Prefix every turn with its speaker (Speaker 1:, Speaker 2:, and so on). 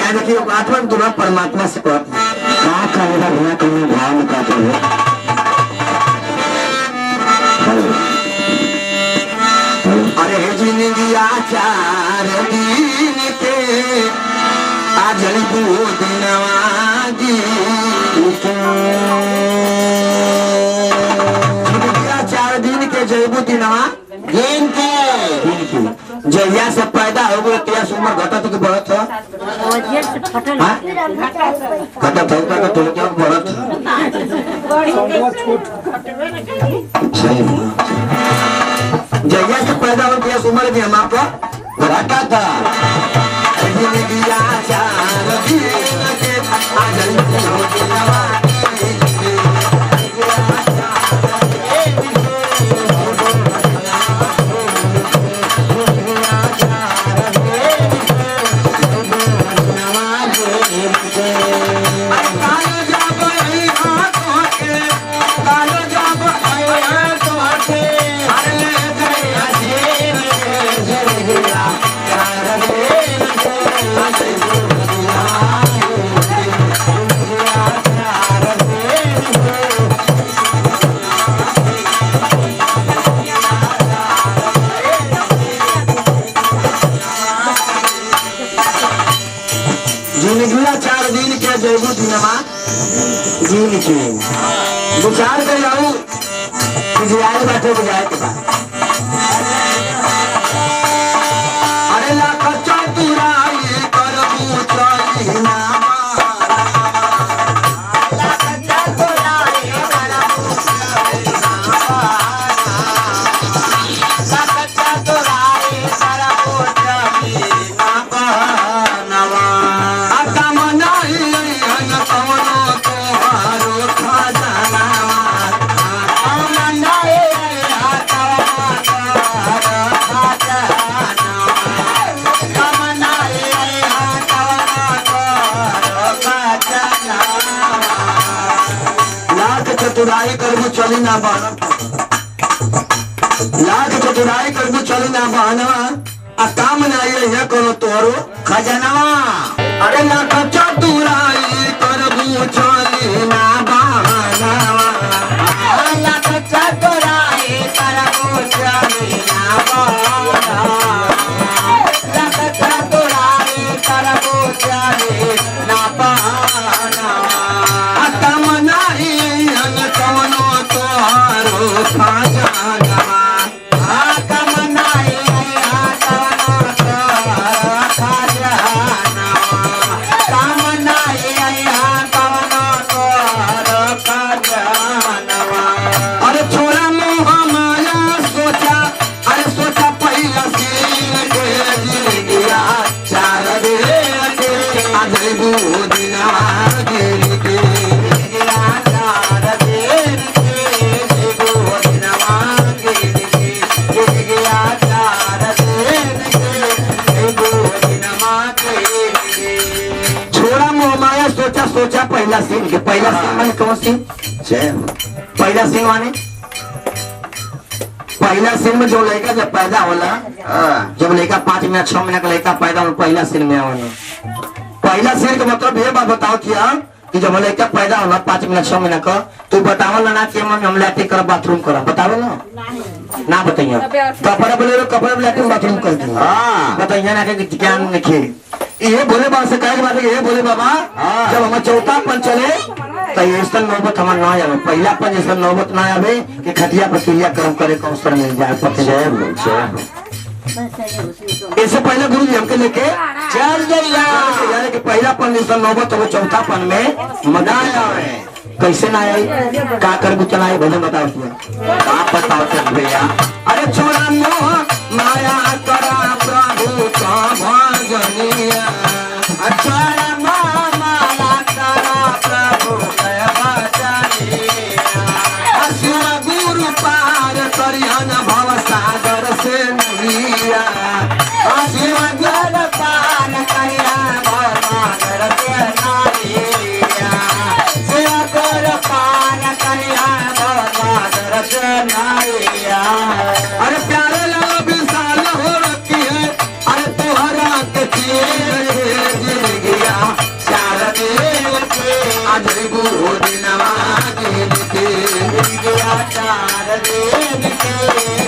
Speaker 1: क्या देखिए आत्मा दुर्गा परमात्मा से क्या करेगा भैया कहीं भाव निकालते हुए अरे जिंदगी आचार दिन के आजल दिनवागी चार दिन के जयबू दिनवा दिन के जहिया से पैदा हो गए त्या उम्र घटत के बढ़त घटत होगा तो तुम क्या बढ़त जहिया से पैदा हो त्या उम्र भी हम आपको घटा था विचार कर जाऊं बुझाए बैठे बुझाए के बाद अरे लाख चतुराई करबू चलीना चतुराई करबू चली ना बहन लाख चतुराई करबू चली ना बहनवा आ काम नहीं है करो तोरो खजनवा अरे लाख चतुराई करबू चली ना बहनवा लाख चतुराई करबू चली ना बहनवा लाख चतुराई करबू चली ना बहनवा काम नहीं अरे छोरा मोह माया सोचा अरे सोचा पहिला चार छोरा मोह माया सोचा सोचा पहला सीन के पहला सीन माने कौन सीन पहला सीन माने पहला सीन में जो लड़का जब पैदा होला जब लड़का 5 मिनट 6 मिनट का लड़का पैदा हो पहला सीन में आवे पहला सीन का मतलब ये बात बताओ क्या कि जब लड़का पैदा होला 5 मिनट 6 मिनट का तो बतावल ना कि हम लैट्रिन कर बाथरूम कर बतावल ना बताइए कपड़ा बोले कपड़ा लैट्रिन बाथरूम कर दी बताइए ना कि ज्ञान लिखे ये बोले बाबा से कहे बात ये बोले बाबा जब हम चौथा पन चले तो ऐसा नौबत हमारे ना आवे पहला पन जैसा नौबत ना आवे कि खटिया पर क्रिया कर्म करे का अवसर मिल जाए इससे पहले गुरु जी हमके लेके चल जाइए कि पहला पन जैसा नौबत हो चौथा पन में मजा आवे कैसे ना आई का कर चलाए भजन बताओ आप बताओ भैया अरे छोरा मोह माया करा प्रभु का भजनिया छोरा मोह माया करा प्रभु का भजनिया शिव गुरु पार करियन भव सागर से नैया शिव गुरु पार करियन भव सागर से नैया शिव गुरु पार करियन भव सागर से नैया अरे प्यारे लाल विशाल हो रखी है अरे तुहरा के चीज के